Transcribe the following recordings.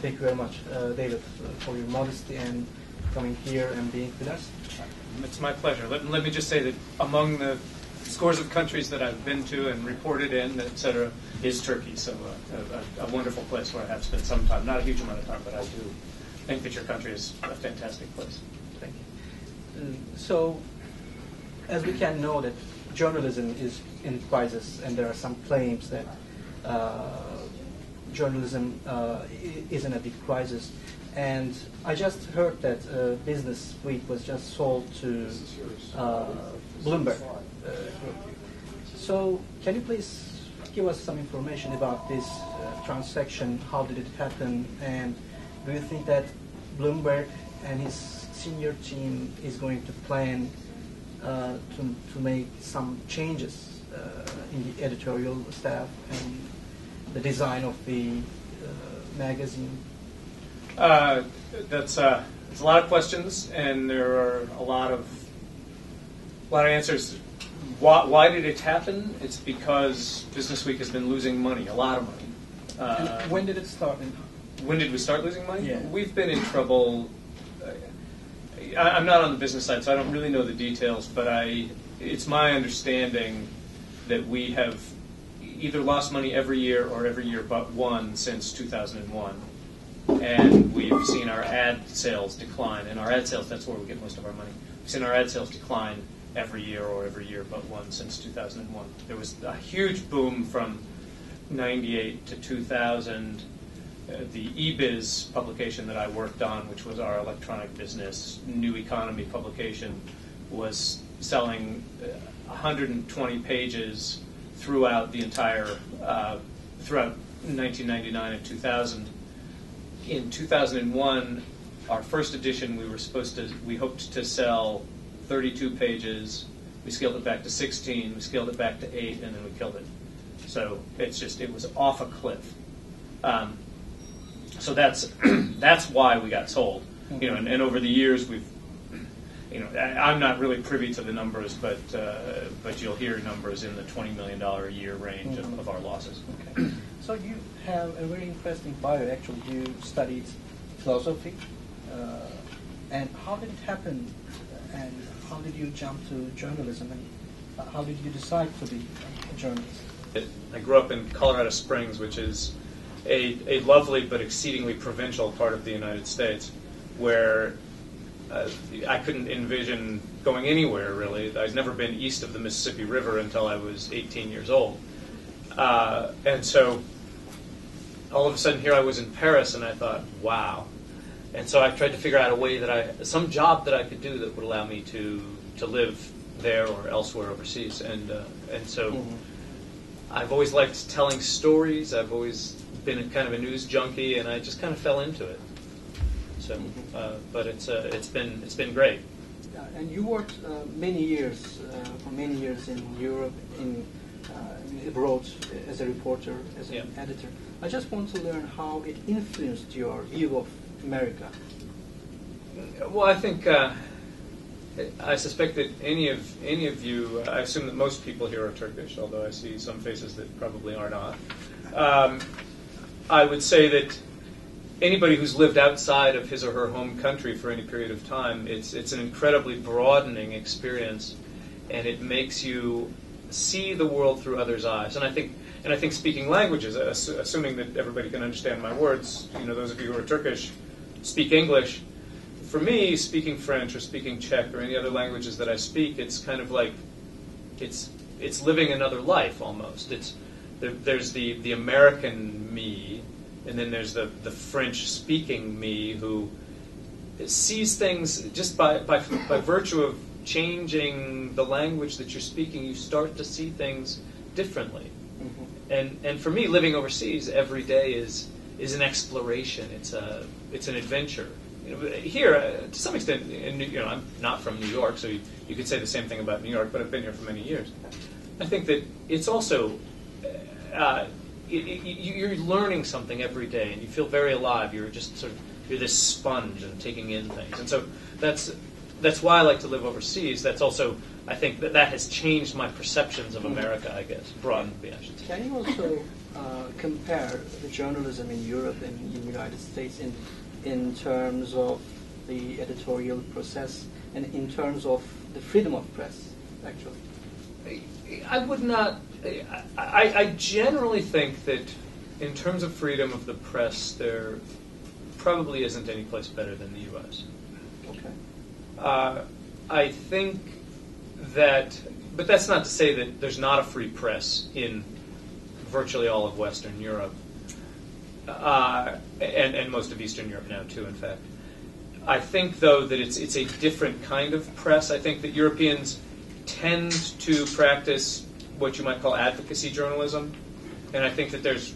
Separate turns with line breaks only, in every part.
thank you very much, David, for your modesty and coming here and being with us.
It's my pleasure. Let me just say that among the scores of countries that I've been to and reported in, et cetera, is Turkey. So a wonderful place where I have spent some time. Not a huge amount of time, but I do think that your country is a fantastic place.
Thank you. So, as we can know that journalism is in crisis, and there are some claims that journalism is in a big crisis. And I just heard that BusinessWeek was just sold to Bloomberg Group. So can you please give us some information about this transaction? How did it happen? And do you think that Bloomberg and his senior team is going to plan to make some changes in the editorial staff and the design of the magazine?
That's a lot of questions, and there are a lot of answers. Why did it happen? It's because BusinessWeek has been losing money, a lot of money.
And when did it start?
When did we start losing money?
Yeah.
We've been in trouble. I'm not on the business side, so I don't really know the details, but it's my understanding that we have either lost money every year or every year but one since 2001. And we've seen our ad sales decline. And our ad sales, that's where we get most of our money. We've seen our ad sales decline every year or every year but one since 2001. There was a huge boom from 98 to 2000. The eBiz publication that I worked on, which was our electronic business new economy publication, was selling 120 pages throughout the entire, throughout 1999 and 2000. In 2001, our first edition, we hoped to sell 32 pages. We scaled it back to 16. We scaled it back to 8, and then we killed it. So it was off a cliff. So that's why we got sold. You know, and over the years we've, you know, I'm not really privy to the numbers, but you'll hear numbers in the $20 million a year range of our losses.
Okay. So you have a very interesting bio. Actually, you studied philosophy, and how did it happen? And how did you jump to journalism? And how did you decide to be a journalist?
I grew up in Colorado Springs, which is a lovely but exceedingly provincial part of the United States, where I couldn't envision going anywhere, really. I'd never been east of the Mississippi River until I was 18 years old. And so all of a sudden here I was in Paris, and I thought, wow. And so I tried to figure out a way some job that I could do that would allow me to live there or elsewhere overseas. And so I've always liked telling stories. I've always been kind of a news junkie, and I just kind of fell into it. So, but it's been great.
And you worked many years in Europe, abroad as a reporter, as an editor. I just want to learn how it influenced your view of America.
Well, I think I suspect that any of you, I assume that most people here are Turkish, although I see some faces that probably are not. I would say that anybody who's lived outside of his or her home country for any period of time, it's an incredibly broadening experience, and it makes you see the world through others' eyes. And I think speaking languages, assuming that everybody can understand my words, you know, those of you who are Turkish speak English. For me, speaking French or speaking Czech or any other languages that I speak, it's kind of like it's living another life almost. There's the American me, and then there's the French-speaking me who sees things just by virtue of changing the language that you're speaking. You start to see things differently. And for me, living overseas every day is an exploration. It's an adventure. You know, here, to some extent, I'm not from New York, so you could say the same thing about New York, but I've been here for many years. I think that it's also you're learning something every day, and you feel very alive. You're just you're this sponge and taking in things, and so that's why I like to live overseas. That's also, I think, that has changed my perceptions of America. I guess broadened me, I should say.
Can you also compare the journalism in Europe and in the United States in terms of the editorial process and in terms of the freedom of press, actually?
I would not. I generally think that in terms of freedom of the press, there probably isn't any place better than the U.S.
Okay.
I think that, but that's not to say that there's not a free press in virtually all of Western Europe, and most of Eastern Europe now too, in fact. I think, though, that it's a different kind of press. I think that Europeans tend to practice what you might call advocacy journalism, and I think that there's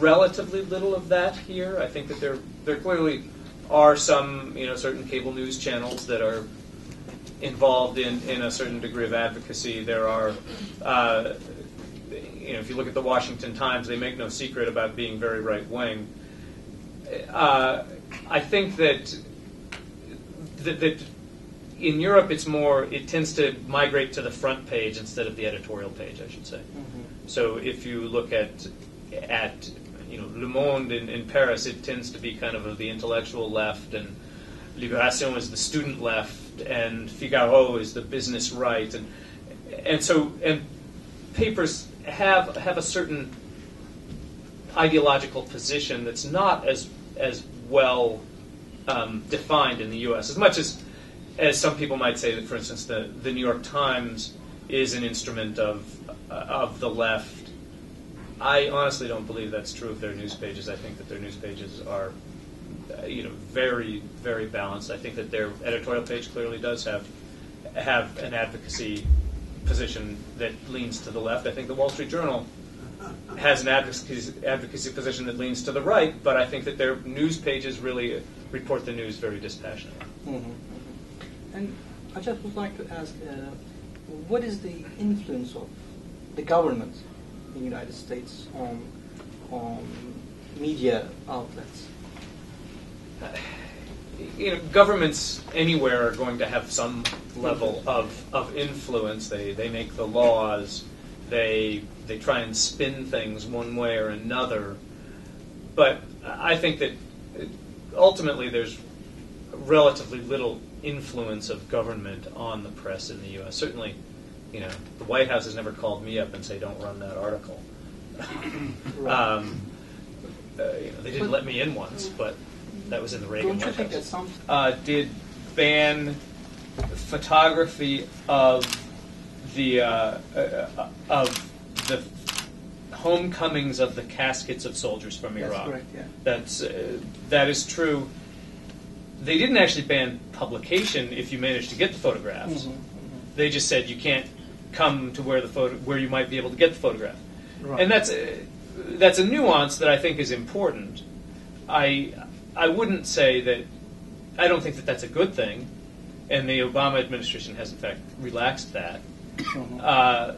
relatively little of that here. I think that there clearly are some, certain cable news channels that are involved in a certain degree of advocacy. There are, if you look at the Washington Times, they make no secret about being very right-wing. I think that in Europe it tends to migrate to the front page instead of the editorial page, I should say. Mm-hmm. So if you look at Le Monde in Paris, it tends to be kind of the intellectual left, and Libération is the student left, and Figaro is the business right, and papers have a certain ideological position that's not as well defined in the U.S. As much as some people might say that, for instance, the New York Times is an instrument of the left. I honestly don't believe that's true of their news pages. I think that their news pages are, very, very balanced. I think that their editorial page clearly does have an advocacy position that leans to the left. I think the Wall Street Journal has an advocacy position that leans to the right, but I think that their news pages really report the news very dispassionately.
Mm-hmm. And I just would like to ask, what is the influence of the government in the United States on media outlets?
Governments anywhere are going to have some level of influence. They make the laws. They try and spin things one way or another. But I think that ultimately there's relatively little influence of government on the press in the U.S. Certainly, the White House has never called me up and say, "Don't run that article."
Right.
They didn't let me in once, but that was in the Reagan
Don't you
White
think
House.
that
Did ban photography of the homecomings of the caskets of soldiers from Iraq?
That's correct, yeah.
That is true. They didn't actually ban publication if you managed to get the photographs. Mm-hmm, mm-hmm. They just said you can't come to where you might be able to get the photograph. Right. And that's a nuance that I think is important. I wouldn't say that I don't think that that's a good thing, and the Obama administration has in fact relaxed that. Mm-hmm.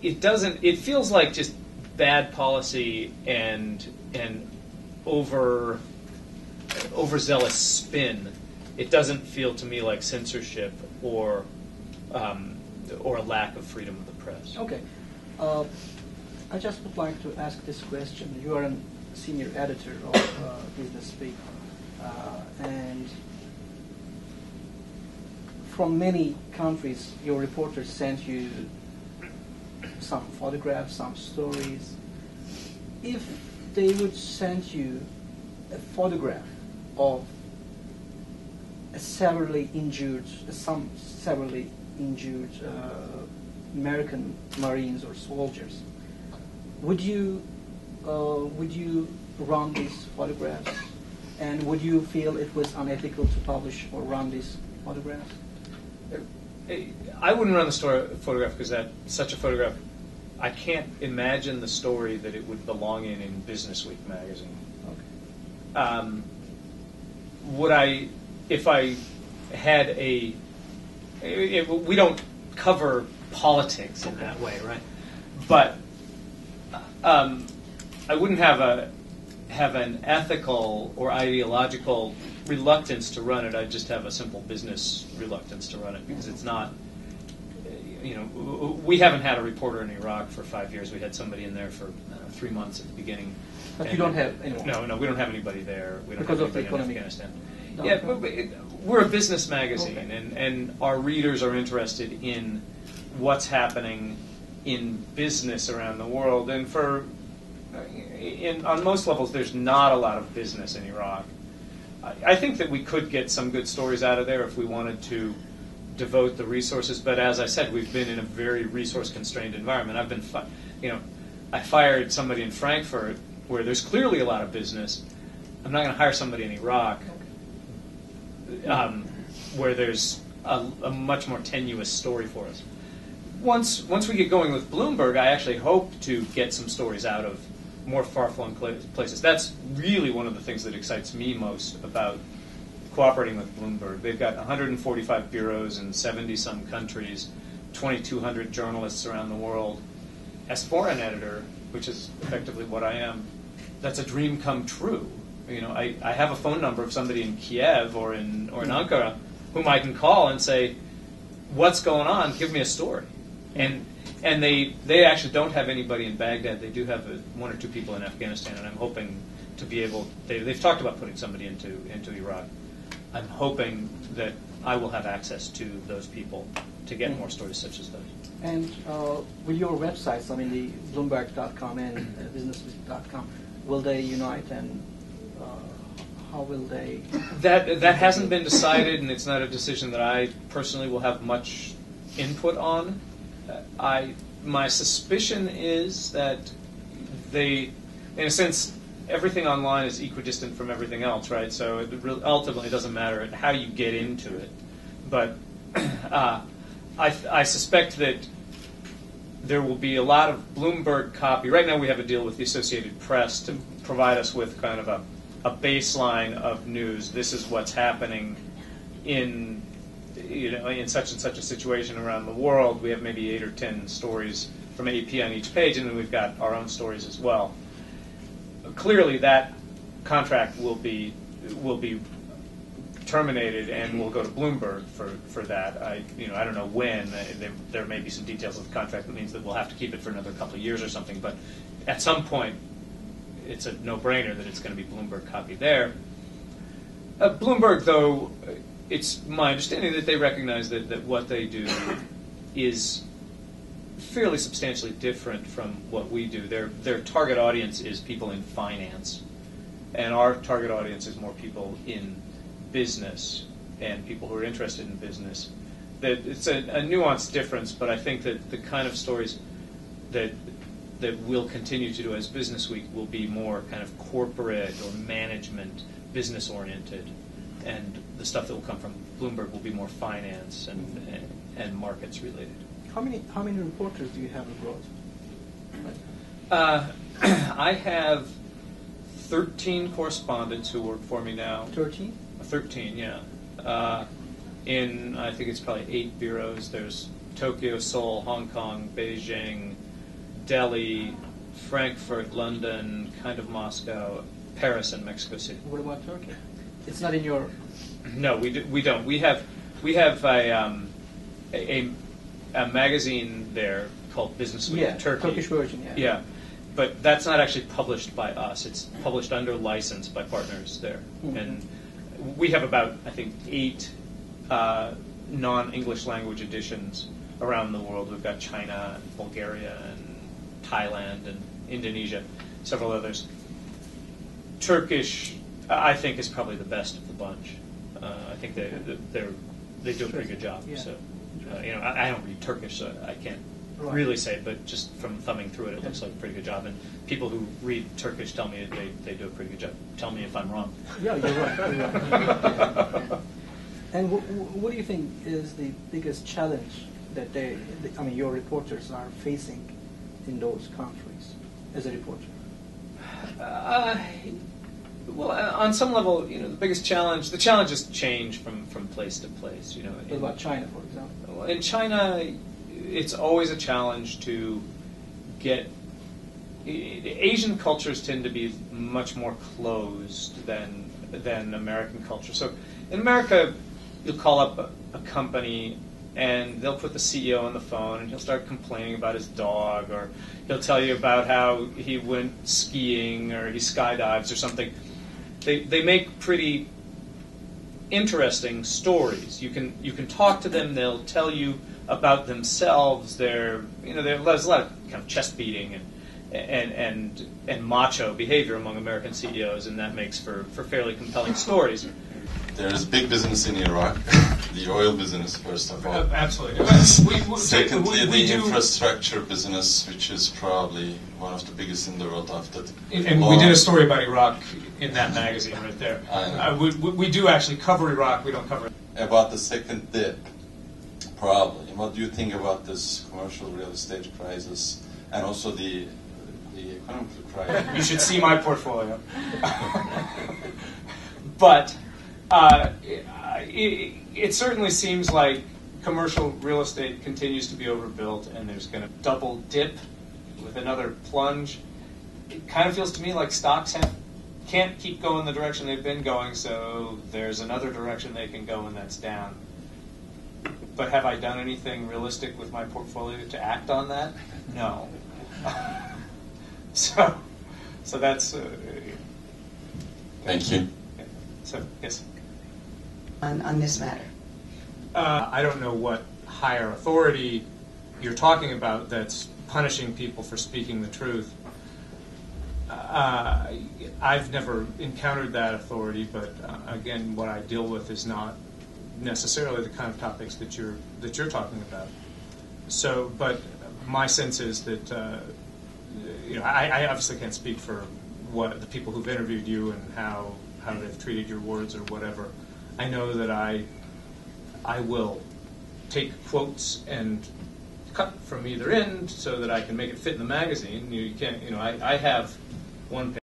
It feels like just bad policy and overzealous spin. It doesn't feel to me like censorship or a lack of freedom of the press.
Okay. I just would like to ask this question. You are a senior editor of BusinessWeek, and from many countries, your reporters sent you some photographs, some stories. If they would send you a photograph of some severely injured American Marines or soldiers, would you run these photographs, and would you feel it was unethical to publish or run these photographs?
I wouldn't run the photograph because such a photograph, I can't imagine the story that it would belong in BusinessWeek magazine. Okay. Would I, if I had we don't cover politics in that way, right? But I wouldn't have an ethical or ideological reluctance to run it. I'd just have a simple business reluctance to run it because it's not. we haven't had a reporter in Iraq for 5 years. We had somebody in there for 3 months at the beginning.
But you don't have anyone?
No, we don't have anybody there. We don't
because
have
of the
anybody
economy?
in Afghanistan. Yeah, but we're a business magazine,
okay.
and our readers are interested in what's happening in business around the world. And on most levels, there's not a lot of business in Iraq. I think that we could get some good stories out of there if we wanted to devote the resources. But as I said, we've been in a very resource-constrained environment. I fired somebody in Frankfurt where there's clearly a lot of business. I'm not going to hire somebody in Iraq where there's a much more tenuous story for us. Once we get going with Bloomberg, I actually hope to get some stories out of more far-flung places. That's really one of the things that excites me most about cooperating with Bloomberg. They've got 145 bureaus in 70-some countries, 2,200 journalists around the world. As foreign editor, which is effectively what I am, that's a dream come true. I have a phone number of somebody in Kiev or in Ankara whom I can call and say, "What's going on? Give me a story." And they actually don't have anybody in Baghdad. They do have one or two people in Afghanistan, and I'm hoping to be able. They've talked about putting somebody into Iraq. I'm hoping that I will have access to those people to get more stories such as those.
And with your websites, the Bloomberg.com and BusinessWeek.com, will they unite, and how will they?
That hasn't been decided, and it's not a decision that I personally will have much input on. My suspicion is that they, in a sense, everything online is equidistant from everything else, right? So ultimately, it doesn't matter how you get into it. But I suspect that there will be a lot of Bloomberg copy. Right now, we have a deal with the Associated Press to provide us with kind of a baseline of news. This is what's happening in such and such a situation around the world. We have maybe 8 or 10 stories from AP on each page, and then we've got our own stories as well. Clearly, that contract will be terminated, and we'll go to Bloomberg for that. I don't know when. There may be some details of the contract that means that we'll have to keep it for another couple of years or something. But at some point, it's a no-brainer that it's going to be Bloomberg copy there. Bloomberg, though, it's my understanding that they recognize that what they do is fairly substantially different from what we do. Their target audience is people in finance, and our target audience is more people in business and people who are interested in business. That it's a nuanced difference, but I think that the kind of stories that we'll continue to do as BusinessWeek will be more kind of corporate or management, business-oriented, and the stuff that will come from Bloomberg will be more finance and markets related.
How many reporters do you have abroad?
I have 13 correspondents who work for me now.
13?
13, yeah. In, I think it's probably 8 bureaus. There's Tokyo, Seoul, Hong Kong, Beijing, Delhi, Frankfurt, London, kind of Moscow, Paris, and Mexico City.
What about Turkey? It's not in your...
No, we don't. We have a magazine there called BusinessWeek Turkey.
Turkish version, yeah.
Yeah, but that's not actually published by us. It's published under license by partners there. Mm-hmm. And we have about, I think, 8 non-English language editions around the world. We've got China, and Bulgaria, and Thailand, and Indonesia, several others. Turkish, I think, is probably the best of the bunch. I think they do a pretty good job.
Yeah.
So, I don't read Turkish, so I can't really say, but just from thumbing through it looks like a pretty good job. And people who read Turkish tell me they do a pretty good job. Tell me if I'm wrong.
Yeah, you're right. You're right. And what do you think is the biggest challenge that your reporters are facing in those countries as a reporter?
Well, on some level, the biggest challenge, the challenges change from place to place.
What about China, for example?
In China, it's always a challenge to get. Asian cultures tend to be much more closed than American culture. So in America, you'll call up a company and they'll put the CEO on the phone, and he'll start complaining about his dog, or he'll tell you about how he went skiing or he skydives or something. They make pretty interesting stories. You can talk to them. They'll tell you about themselves. There's a lot of kind of chest beating and macho behavior among American CEOs, and that makes for fairly compelling stories.
There is big business in Iraq, the oil business, first of all.
Absolutely.
Secondly,
we
the infrastructure business, which is probably one of the biggest in the world after.
And we did a story about Iraq in that magazine right there. We do actually cover Iraq. We don't cover
about the second dip, probably. What do you think about this commercial real estate crisis and also the economic crisis?
You should see my portfolio. But it certainly seems like commercial real estate continues to be overbuilt, and there's going to double dip with another plunge. It kind of feels to me like stocks can't keep going the direction they've been going, so there's another direction they can go, and that's down. But have I done anything realistic with my portfolio to act on that? No. So that's...
Thank you.
So, yes.
On this matter.
I don't know what higher authority you're talking about that's punishing people for speaking the truth. I've never encountered that authority, but again, what I deal with is not necessarily the kind of topics that you're talking about. So, but my sense is that I obviously can't speak for what the people who've interviewed you and how they've treated your words or whatever. I know that I will take quotes and cut from either end so that I can make it fit in the magazine. You can't, I have one page.